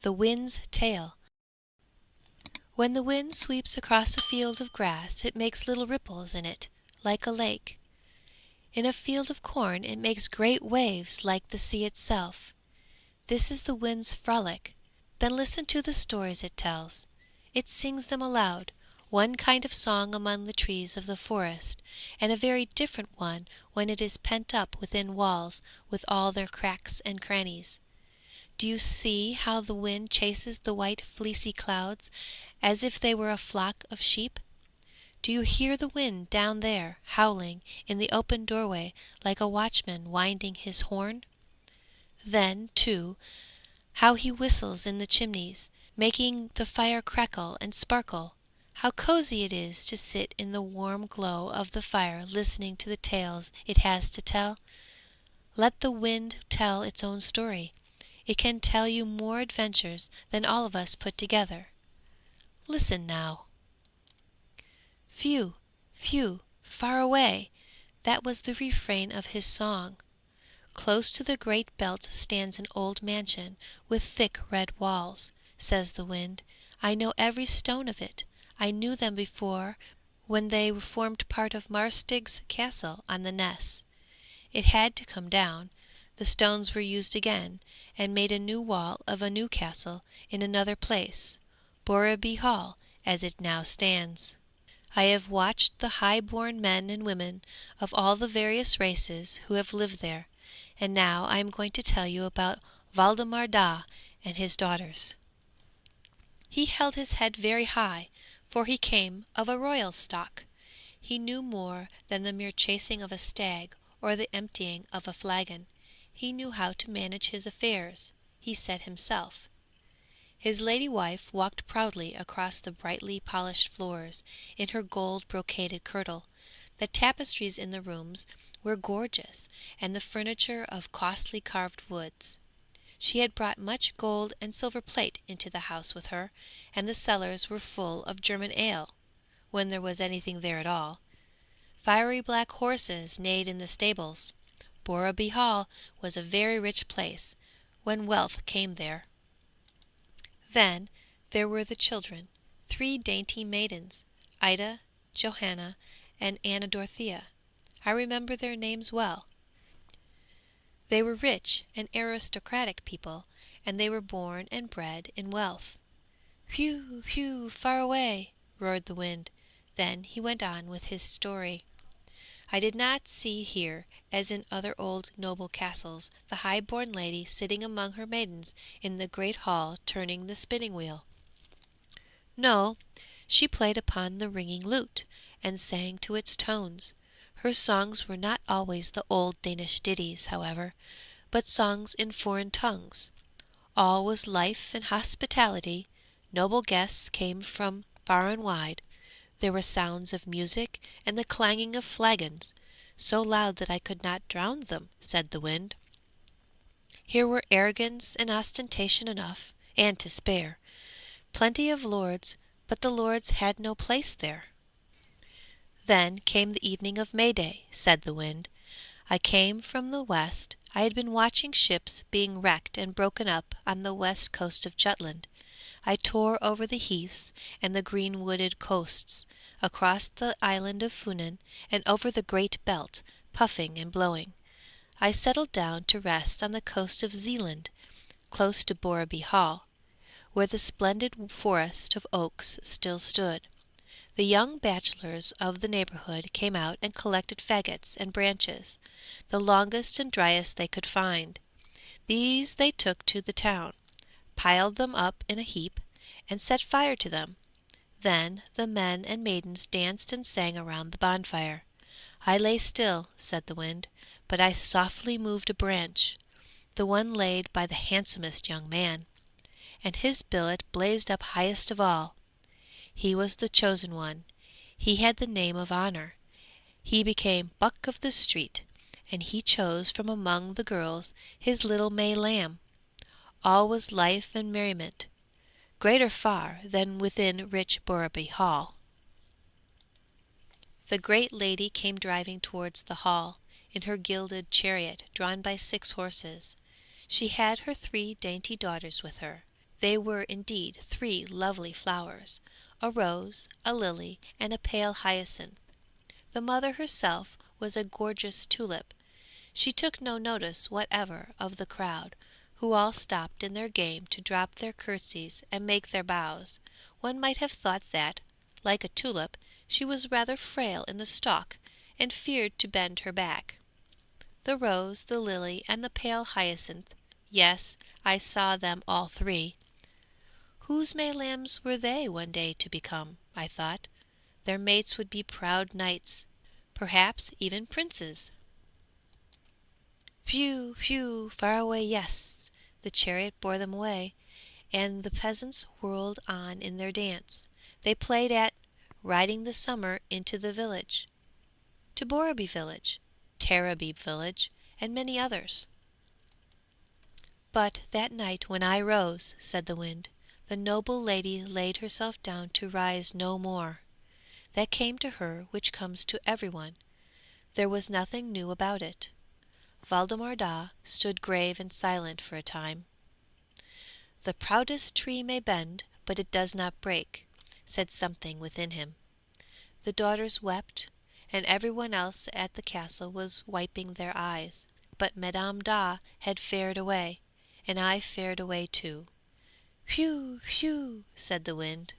The Wind's Tale. When the wind sweeps across a field of grass it makes little ripples in it, like a lake. In a field of corn it makes great waves like the sea itself. This is the wind's frolic. Then listen to the stories it tells. It sings them aloud, one kind of song among the trees of the forest, and a very different one when it is pent up within walls with all their cracks and crannies. Do you see how the wind chases the white fleecy clouds as if they were a flock of sheep? Do you hear the wind down there howling in the open doorway like a watchman winding his horn? Then, too, how he whistles in the chimneys, making the fire crackle and sparkle. How cosy it is to sit in the warm glow of the fire listening to the tales it has to tell. Let the wind tell its own story. It can tell you more adventures than all of us put together. Listen now. Phew, phew, far away. That was the refrain of his song. Close to the great belt stands an old mansion with thick red walls, says the wind. I know every stone of it. I knew them before when they formed part of Marstig's castle on the Ness. It had to come down. The stones were used again, and made a new wall of a new castle in another place, Borreby Hall, as it now stands. I have watched the high-born men and women of all the various races who have lived there, and now I am going to tell you about Waldemar Daa and his daughters. He held his head very high, for he came of a royal stock. He knew more than the mere chasing of a stag or the emptying of a flagon. He knew how to manage his affairs, he said himself. His lady wife walked proudly across the brightly polished floors in her gold brocaded kirtle. The tapestries in the rooms were gorgeous, and the furniture of costly carved woods. She had brought much gold and silver plate into the house with her, and the cellars were full of German ale, when there was anything there at all. Fiery black horses neighed in the stables. Borreby Hall was a very rich place, when wealth came there. Then there were the children, 3 dainty maidens, Ida, Johanna, and Anna Dorothea. I remember their names well. They were rich and aristocratic people, and they were born and bred in wealth. Whew, whew, far away, roared the wind. Then he went on with his story. I did not see here, as in other old noble castles, the high-born lady sitting among her maidens in the great hall turning the spinning wheel. No, she played upon the ringing lute, and sang to its tones. Her songs were not always the old Danish ditties, however, but songs in foreign tongues. All was life and hospitality. Noble guests came from far and wide. There were sounds of music and the clanging of flagons, so loud that I could not drown them, said the wind. Here were arrogance and ostentation enough, and to spare. Plenty of lords, but the lords had no place there. Then came the evening of May Day, said the wind. I came from the west. I had been watching ships being wrecked and broken up on the west coast of Jutland. I tore over the heaths and the green wooded coasts, across the island of Funen and over the great belt, puffing and blowing. I settled down to rest on the coast of Zealand, close to Borreby Hall, where the splendid forest of oaks still stood. The young bachelors of the neighbourhood came out and collected faggots and branches, the longest and driest they could find. These they took to the town, piled them up in a heap, and set fire to them. Then the men and maidens danced and sang around the bonfire. I lay still, said the wind, but I softly moved a branch, the one laid by the handsomest young man, and his billet blazed up highest of all. He was the chosen one. He had the name of honour. He became buck of the street, and he chose from among the girls his little May lamb. All was life and merriment, greater far than within rich Borreby Hall. The great lady came driving towards the hall, in her gilded chariot drawn by 6 horses. She had her 3 dainty daughters with her. They were indeed 3 lovely flowers, a rose, a lily, and a pale hyacinth. The mother herself was a gorgeous tulip. She took no notice whatever of the crowd, who all stopped in their game to drop their curtsies and make their bows. One might have thought that, like a tulip, she was rather frail in the stalk, and feared to bend her back. The rose, the lily, and the pale hyacinth, yes, I saw them all 3. Whose May lambs were they one day to become? I thought. Their mates would be proud knights, perhaps even princes. Phew, phew, far away, yes! The chariot bore them away, and the peasants whirled on in their dance. They played at riding the summer into the village, to Borreby village, Tarreby village, and many others. But that night when I rose, said the wind, the noble lady laid herself down to rise no more. That came to her which comes to everyone. There was nothing new about it. Waldemar Daa stood grave and silent for a time. The proudest tree may bend, but it does not break, said something within him. The daughters wept, and everyone else at the castle was wiping their eyes. But Madame Daa had fared away, and I fared away too. Whew, whew, said the wind.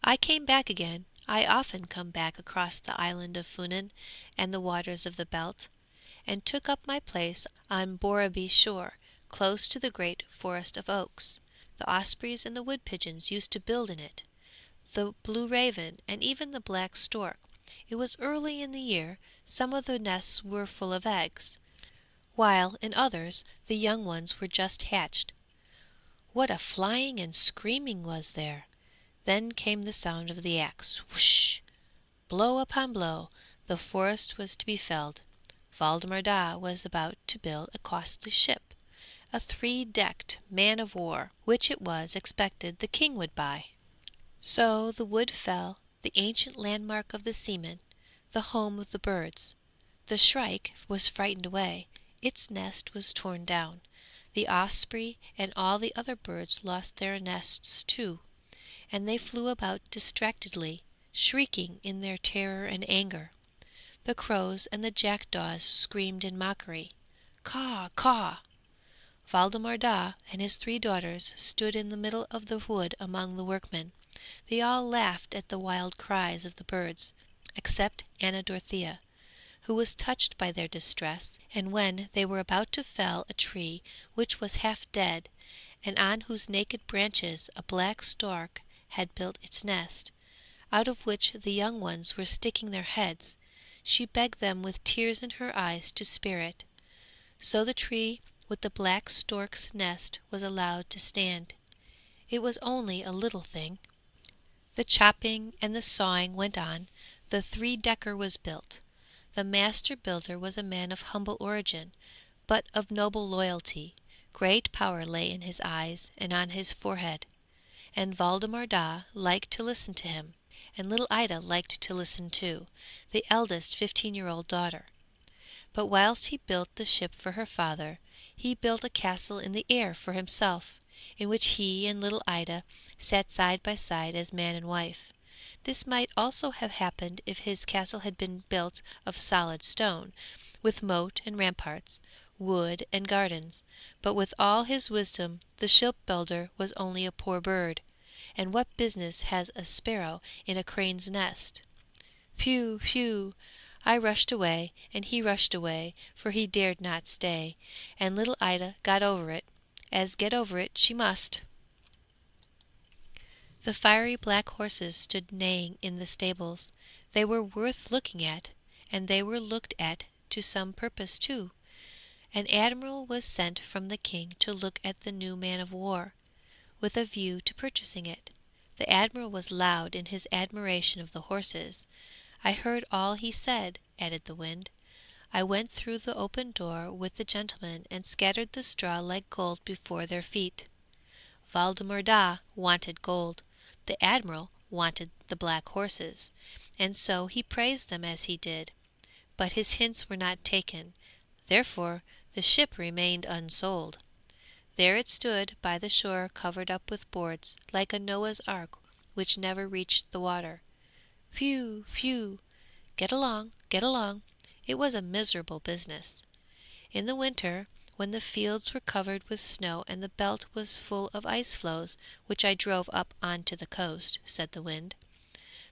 I came back again. I often come back across the island of Funen and the waters of the Belt, and took up my place on Borreby shore, close to the great forest of oaks. The ospreys and the wood pigeons used to build in it, the blue raven, and even the black stork. It was early in the year. Some of the nests were full of eggs, while in others the young ones were just hatched. What a flying and screaming was there! Then came the sound of the axe. Whoosh! Blow upon blow, the forest was to be felled. Waldemar Daa was about to build a costly ship, a 3-decked man of war, which it was expected the king would buy. So the wood fell, the ancient landmark of the seamen, the home of the birds. The shrike was frightened away, its nest was torn down. The osprey and all the other birds lost their nests too, and they flew about distractedly, shrieking in their terror and anger. The crows and the jackdaws screamed in mockery. Caw, caw! Waldemar Daa and his 3 daughters stood in the middle of the wood among the workmen. They all laughed at the wild cries of the birds, except Anna Dorothea, who was touched by their distress, and when they were about to fell a tree which was half dead, and on whose naked branches a black stork had built its nest, out of which the young ones were sticking their heads, she begged them with tears in her eyes to spare it. So the tree with the black stork's nest was allowed to stand. It was only a little thing. The chopping and the sawing went on. The 3-decker was built. The master builder was a man of humble origin, but of noble loyalty. Great power lay in his eyes and on his forehead, and Waldemar Daa liked to listen to him, and little Ida liked to listen too, the eldest 15-year-old daughter. But whilst he built the ship for her father, he built a castle in the air for himself, in which he and little Ida sat side by side as man and wife. This might also have happened if his castle had been built of solid stone, with moat and ramparts, wood and gardens, but with all his wisdom the shipbuilder was only a poor bird, and what business has a sparrow in a crane's nest? Phew, phew! I rushed away, and he rushed away, for he dared not stay, and little Ida got over it, as get over it she must. The fiery black horses stood neighing in the stables. They were worth looking at, and they were looked at to some purpose too. An admiral was sent from the king to look at the new man of war, with a view to purchasing it. The admiral was loud in his admiration of the horses. I heard all he said, added the wind. I went through the open door with the gentlemen and scattered the straw like gold before their feet. Waldemar Daa wanted gold. The admiral wanted the black horses, and so he praised them as he did. But his hints were not taken, therefore the ship remained unsold. There it stood by the shore covered up with boards, like a Noah's ark which never reached the water. Whew, whew! Get along, get along! It was a miserable business. In the winter, when the fields were covered with snow and the belt was full of ice floes, which I drove up on to the coast, said the wind,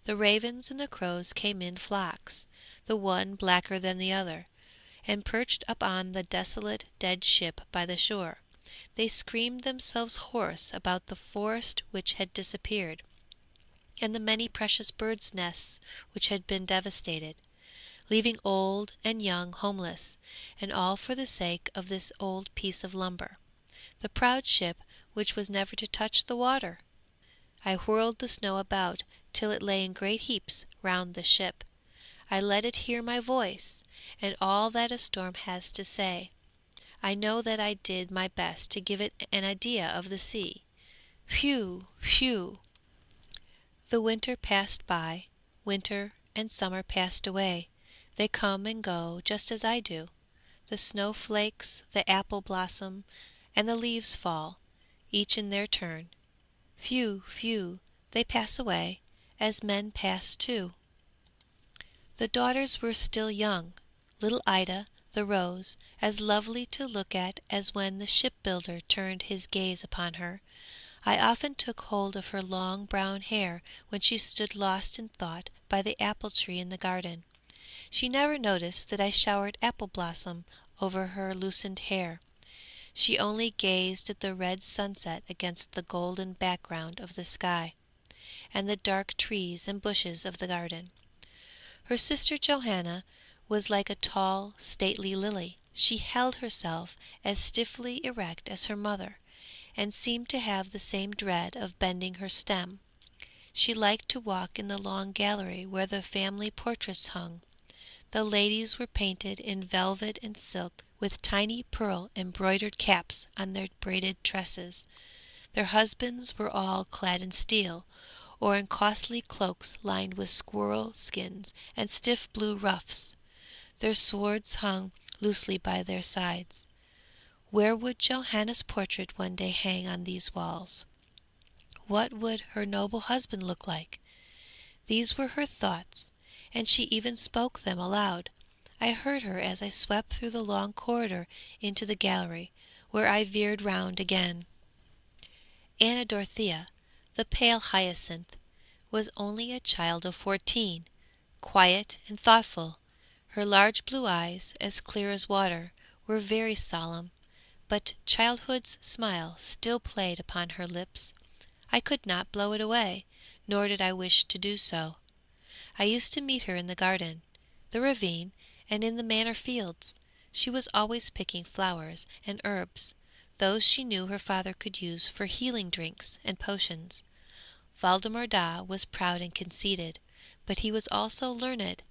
the ravens and the crows came in flocks, the one blacker than the other, and perched upon the desolate dead ship by the shore. They screamed themselves hoarse about the forest which had disappeared, and the many precious birds' nests which had been devastated, leaving old and young homeless, and all for the sake of this old piece of lumber, the proud ship which was never to touch the water. I whirled the snow about till it lay in great heaps round the ship. I let it hear my voice, and all that a storm has to say. I know that I did my best to give it an idea of the sea. Whew, whew! The winter passed by, winter and summer passed away. They come and go just as I do. The snow flakes, the apple blossom, and the leaves fall, each in their turn. Whew, whew! They pass away, as men pass too. The daughters were still young. Little Ida, the rose, as lovely to look at as when the shipbuilder turned his gaze upon her. I often took hold of her long brown hair when she stood lost in thought by the apple tree in the garden. She never noticed that I showered apple blossom over her loosened hair. She only gazed at the red sunset against the golden background of the sky, and the dark trees and bushes of the garden. Her sister Johanna was like a tall, stately lily. She held herself as stiffly erect as her mother, and seemed to have the same dread of bending her stem. She liked to walk in the long gallery where the family portraits hung. The ladies were painted in velvet and silk, with tiny pearl embroidered caps on their braided tresses. Their husbands were all clad in steel, or in costly cloaks lined with squirrel skins and stiff blue ruffs. Their swords hung loosely by their sides. Where would Johanna's portrait one day hang on these walls? What would her noble husband look like? These were her thoughts, and she even spoke them aloud. I heard her as I swept through the long corridor into the gallery, where I veered round again. Anna Dorothea, the pale hyacinth, was only a child of 14, quiet and thoughtful. Her large blue eyes, as clear as water, were very solemn, but childhood's smile still played upon her lips. I could not blow it away, nor did I wish to do so. I used to meet her in the garden, the ravine, and in the manor fields. She was always picking flowers and herbs, those she knew her father could use for healing drinks and potions. Waldemar Daa was proud and conceited, but he was also learned,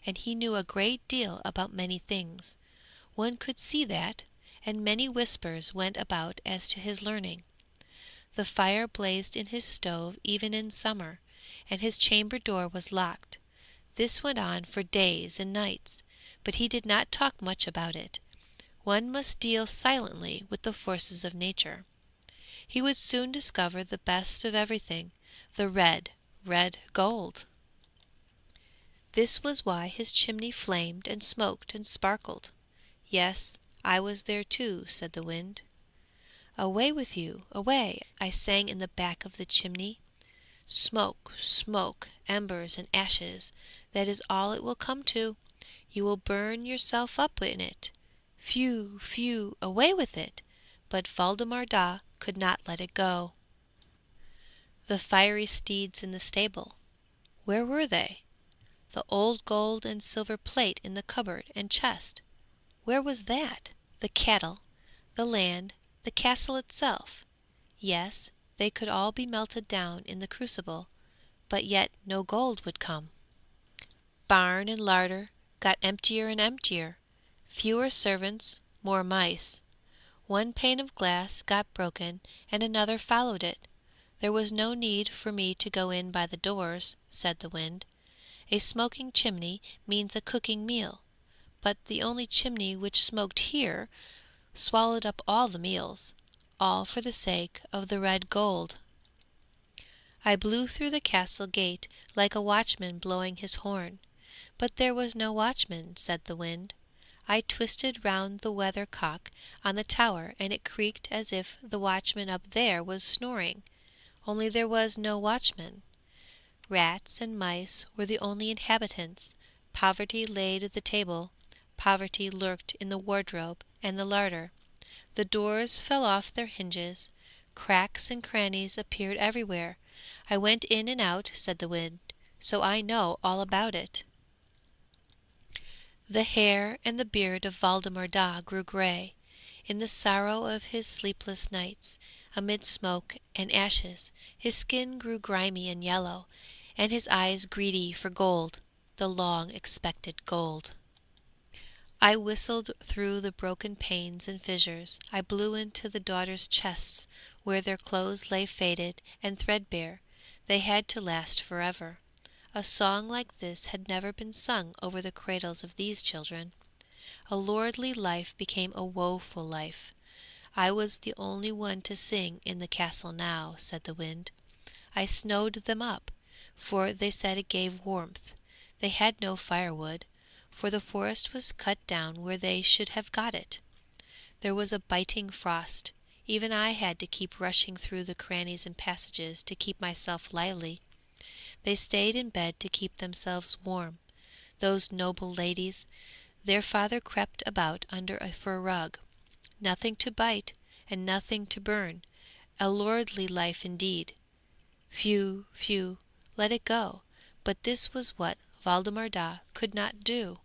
and he knew a great deal about many things. One could see that, and many whispers went about as to his learning. The fire blazed in his stove even in summer, and his chamber door was locked. This went on for days and nights, but he did not talk much about it. One must deal silently with the forces of nature. He would soon discover the best of everything, the red, red gold. This was why his chimney flamed and smoked and sparkled. Yes, I was there too, said the wind. Away with you, away, I sang in the back of the chimney. Smoke, smoke, embers and ashes, that is all it will come to. You will burn yourself up in it. Phew, phew, away with it! But Waldemar Daa could not let it go. The fiery steeds in the stable, where were they? The old gold and silver plate in the cupboard and chest, where was that? The cattle, the land, the castle itself, yes, they could all be melted down in the crucible, but yet no gold would come. Barn and larder got emptier and emptier, fewer servants, more mice. One pane of glass got broken and another followed it. There was no need for me to go in by the doors, said the wind. A smoking chimney means a cooking meal, but the only chimney which smoked here swallowed up all the meals. all for the sake of the red gold. I blew through the castle gate like a watchman blowing his horn, but there was no watchman, said the wind. I twisted round the weather cock on the tower, and it creaked as if the watchman up there was snoring, only there was no watchman. Rats and mice were the only inhabitants. Poverty laid the table, poverty lurked in the wardrobe and the larder. The doors fell off their hinges, cracks and crannies appeared everywhere. I went in and out, said the wind, so I know all about it. The hair and the beard of Waldemar Daa grew grey. In the sorrow of his sleepless nights, amid smoke and ashes, his skin grew grimy and yellow, and his eyes greedy for gold, the long expected gold. I whistled through the broken panes and fissures. I blew into the daughters' chests, where their clothes lay faded and threadbare. They had to last forever. A song like this had never been sung over the cradles of these children. A lordly life became a woeful life. I was the only one to sing in the castle now, said the wind. I snowed them up, for they said it gave warmth. They had no firewood, for the forest was cut down where they should have got it. There was a biting frost. Even I had to keep rushing through the crannies and passages to keep myself lively. They stayed in bed to keep themselves warm. Those noble ladies, their father crept about under a fur rug. Nothing to bite and nothing to burn. A lordly life indeed. Phew, phew, let it go. But this was what Waldemar Daa could not do.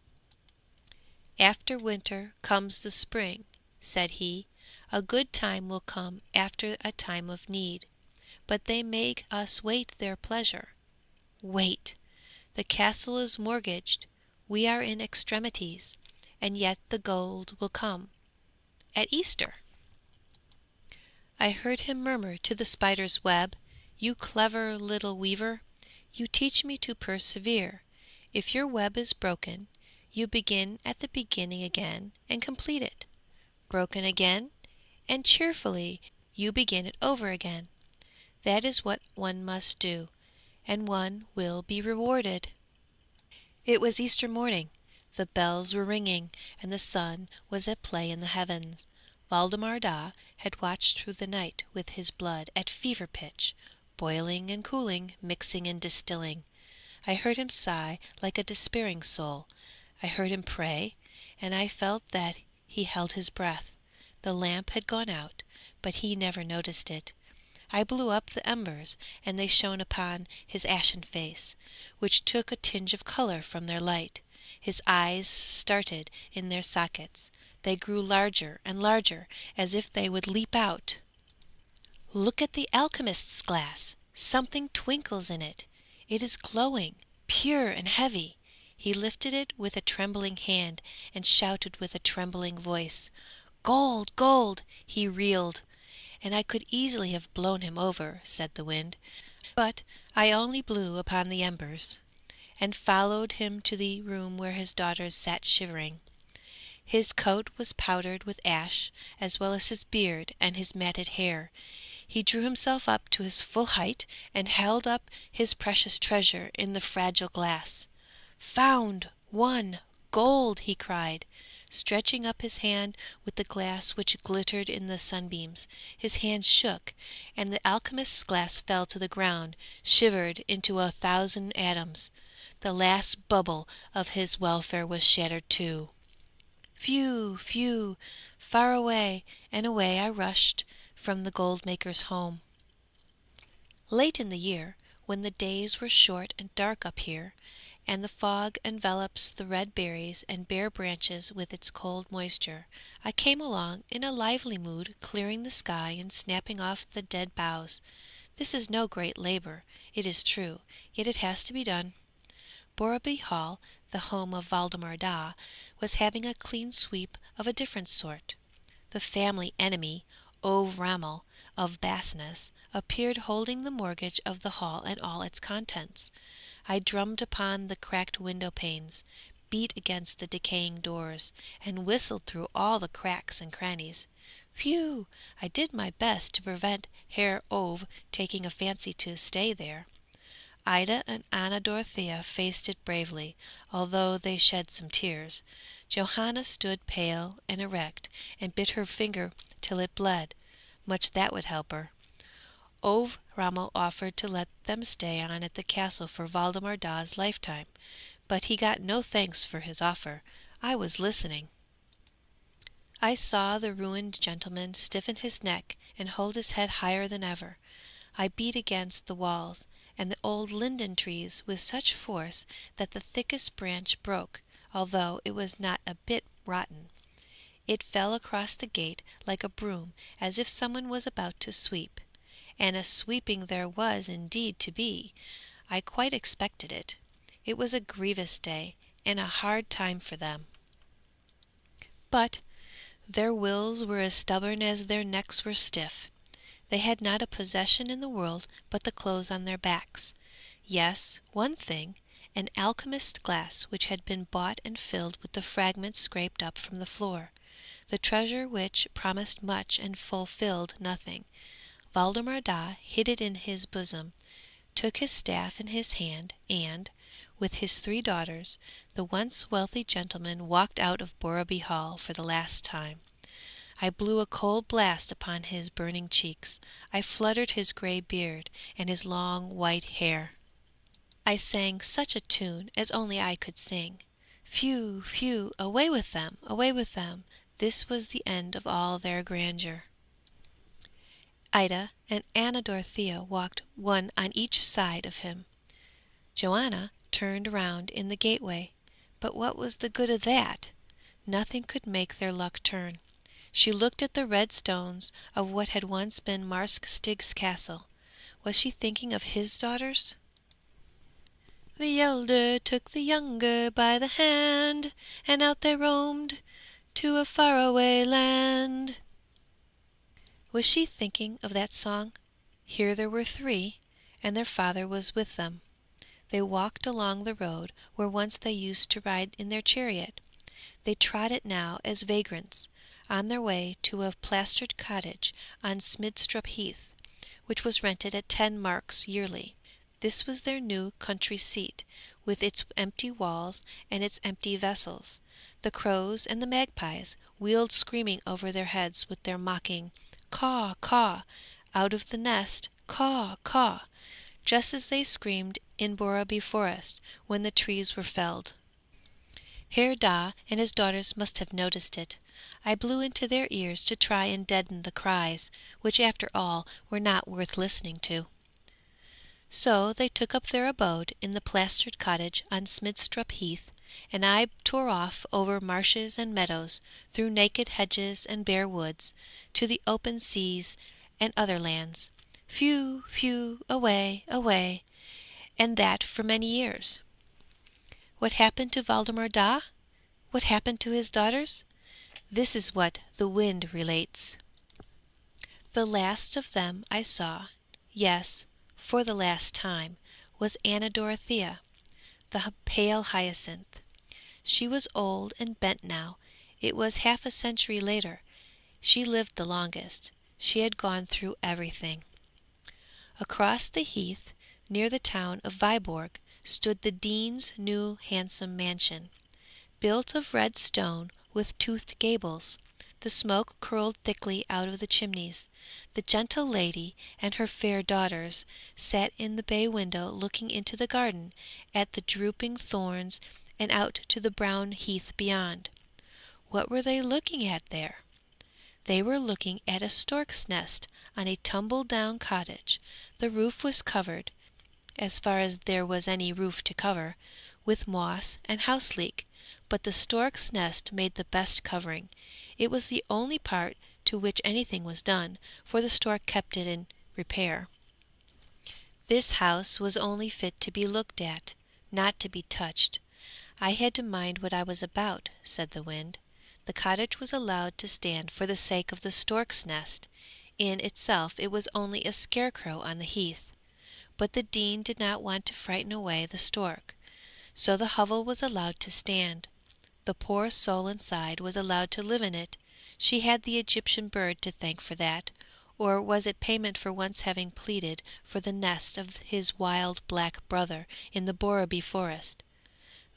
After winter comes the spring, said he. A good time will come after a time of need. But they make us wait their pleasure. Wait! The castle is mortgaged. We are in extremities, and yet the gold will come. At Easter. I heard him murmur to the spider's web, You clever little weaver, you teach me to persevere. If your web is broken, you begin at the beginning again and complete it. Broken again, and cheerfully you begin it over again. That is what one must do, and one will be rewarded. It was Easter morning. The bells were ringing, and the sun was at play in the heavens. Waldemar Daa had watched through the night with his blood at fever pitch, boiling and cooling, mixing and distilling. I heard him sigh like a despairing soul. I heard him pray, and I felt that he held his breath. The lamp had gone out, but he never noticed it. I blew up the embers, and they shone upon his ashen face, which took a tinge of colour from their light. His eyes started in their sockets. They grew larger and larger, as if they would leap out. Look at the alchemist's glass. Something twinkles in it. It is glowing, pure and heavy. He lifted it with a trembling hand and shouted with a trembling voice. Gold! Gold! He reeled, and I could easily have blown him over, said the wind, but I only blew upon the embers, and followed him to the room where his daughters sat shivering. His coat was powdered with ash, as well as his beard and his matted hair. He drew himself up to his full height, and held up his precious treasure in the fragile glass. Found! Won! Gold! He cried, stretching up his hand with the glass which glittered in the sunbeams. His hand shook, and the alchemist's glass fell to the ground, shivered into 1,000 atoms. The last bubble of his welfare was shattered too. Phew! Phew! Far away and away I rushed from the gold-maker's home. Late in the year, when the days were short and dark up here, and the fog envelops the red berries and bare branches with its cold moisture, I came along in a lively mood, clearing the sky and snapping off the dead boughs. This is no great labour, it is true, yet it has to be done. Borreby Hall, the home of Waldemar Daa, was having a clean sweep of a different sort. The family enemy, Ove Ramel of Basness, appeared holding the mortgage of the hall and all its contents. I drummed upon the cracked window panes, beat against the decaying doors, and whistled through all the cracks and crannies. Phew! I did my best to prevent Herr Ove taking a fancy to stay there." Ida and Anna Dorothea faced it bravely, although they shed some tears. Johanna stood pale and erect, and bit her finger till it bled. Much that would help her. Ove Rommel offered to let them stay on at the castle for Waldemar Daa's lifetime, but he got no thanks for his offer. I was listening. I saw the ruined gentleman stiffen his neck and hold his head higher than ever. I beat against the walls and the old linden trees with such force that the thickest branch broke, although it was not a bit rotten. It fell across the gate like a broom, as if someone was about to sweep. And a sweeping there was indeed to be. I quite expected it. It was a grievous day, and a hard time for them. But their wills were as stubborn as their necks were stiff. They had not a possession in the world but the clothes on their backs. Yes, one thing, an alchemist's glass which had been bought and filled with the fragments scraped up from the floor. The treasure which promised much and fulfilled nothing. Waldemar Daa hid it in his bosom, took his staff in his hand, and, with his 3 daughters, the once wealthy gentleman walked out of Borreby Hall for the last time. I blew a cold blast upon his burning cheeks. I fluttered his grey beard and his long white hair. I sang such a tune as only I could sing. Phew, phew, away with them, away with them. This was the end of all their grandeur. Ida and Anna Dorothea walked one on each side of him. Johanna turned round in the gateway, but what was the good of that? Nothing could make their luck turn. She looked at the red stones of what had once been Marsk Stig's castle. Was she thinking of his daughters? The elder took the younger by the hand, and out they roamed to a faraway land. Was she thinking of that song? Here there were 3, and their father was with them. They walked along the road where once they used to ride in their chariot. They trod it now as vagrants, on their way to a plastered cottage on Smidstrup Heath, which was rented at 10 marks yearly. This was their new country seat, with its empty walls and its empty vessels. The crows and the magpies wheeled screaming over their heads with their mocking caw, caw, out of the nest, caw, caw, just as they screamed in Borreby Forest when the trees were felled. Herr Daa and his daughters must have noticed it. I blew into their ears to try and deaden the cries, which after all were not worth listening to. So they took up their abode in the plastered cottage on Smidstrup Heath, and I tore off over marshes and meadows, through naked hedges and bare woods, to the open seas and other lands. Phew, phew, away, away, and that for many years. What happened to Waldemar Daa? What happened to his daughters? This is what the wind relates. The last of them I saw, yes, for the last time, was Anna Dorothea, the pale hyacinth. She was old and bent now. It was half a century later. She lived the longest. She had gone through everything. Across the heath, near the town of Viborg, stood the dean's new handsome mansion, built of red stone with toothed gables. The smoke curled thickly out of the chimneys. The gentle lady and her fair daughters sat in the bay window looking into the garden, at the drooping thorns and out to the brown heath beyond. What were they looking at there? They were looking at a stork's nest on a tumble-down cottage. The roof was covered, as far as there was any roof to cover, with moss and house-leek, but the stork's nest made the best covering. It was the only part to which anything was done, for the stork kept it in repair. This house was only fit to be looked at, not to be touched. I had to mind what I was about, said the wind. The cottage was allowed to stand for the sake of the stork's nest. In itself it was only a scarecrow on the heath. But the dean did not want to frighten away the stork, so the hovel was allowed to stand. The poor soul inside was allowed to live in it. She had the Egyptian bird to thank for that, or was it payment for once having pleaded for the nest of his wild black brother in the Borreby forest?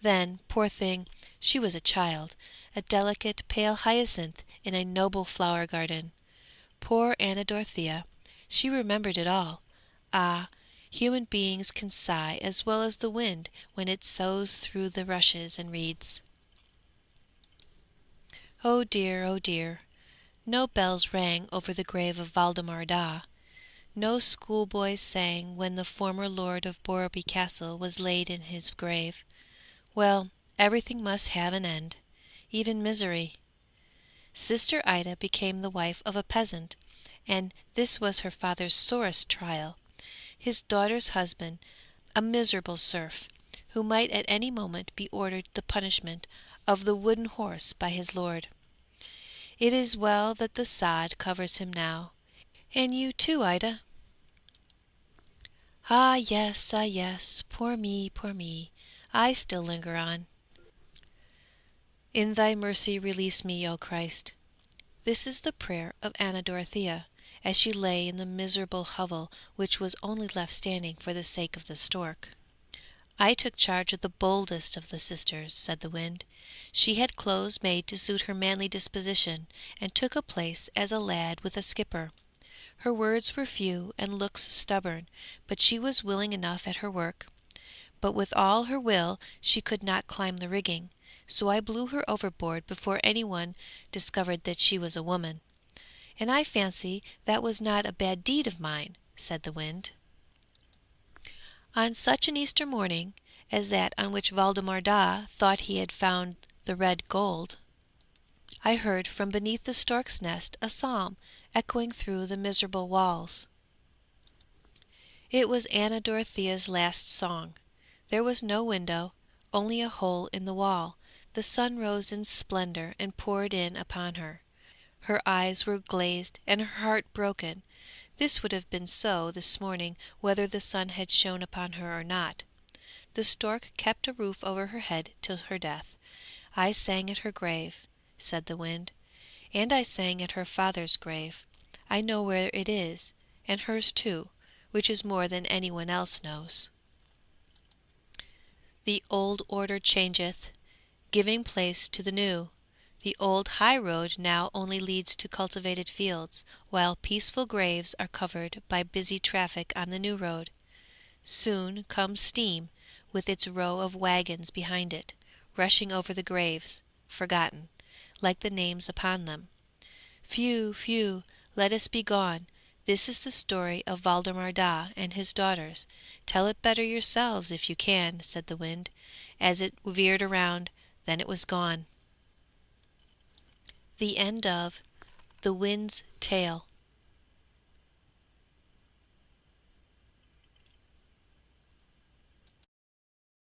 Then, poor thing, she was a child, a delicate pale hyacinth in a noble flower garden. Poor Anna Dorothea, she remembered it all. Ah, human beings can sigh as well as the wind when it soughs through the rushes and reeds. Oh dear, oh dear! No bells rang over the grave of Waldemar Daa. No schoolboys sang when the former lord of Borreby Castle was laid in his grave. Well, everything must have an end, even misery. Sister Ida became the wife of a peasant, and this was her father's sorest trial. His daughter's husband, a miserable serf, who might at any moment be ordered the punishment of the wooden horse by his lord. It is well that the sod covers him now, and you too, Ida. Ah yes, poor me, I still linger on. In thy mercy release me, O Christ. This is the prayer of Anna Dorothea, as she lay in the miserable hovel which was only left standing for the sake of the stork. I took charge of the boldest of the sisters, said the wind. She had clothes made to suit her manly disposition, and took a place as a lad with a skipper. Her words were few and looks stubborn, but she was willing enough at her work. But with all her will she could not climb the rigging, so I blew her overboard before any one discovered that she was a woman. And I fancy that was not a bad deed of mine, said the wind. On such an Easter morning as that on which Waldemar Daa thought he had found the red gold, I heard from beneath the stork's nest a psalm echoing through the miserable walls. It was Anna Dorothea's last song. There was no window, only a hole in the wall. The sun rose in splendour and poured in upon her. Her eyes were glazed and her heart broken. This would have been so this morning whether the sun had shone upon her or not. The stork kept a roof over her head till her death. I sang at her grave, said the wind, and I sang at her father's grave. I know where it is, and hers too, which is more than any one else knows. The old order changeth, giving place to the new. The old high road now only leads to cultivated fields, while peaceful graves are covered by busy traffic on the new road. Soon comes steam, with its row of wagons behind it, rushing over the graves, forgotten, like the names upon them. Phew, phew, let us be gone. This is the story of Waldemar Daa and his daughters. Tell it better yourselves if you can, said the wind, as it veered around. Then it was gone. The end of The Wind's Tale.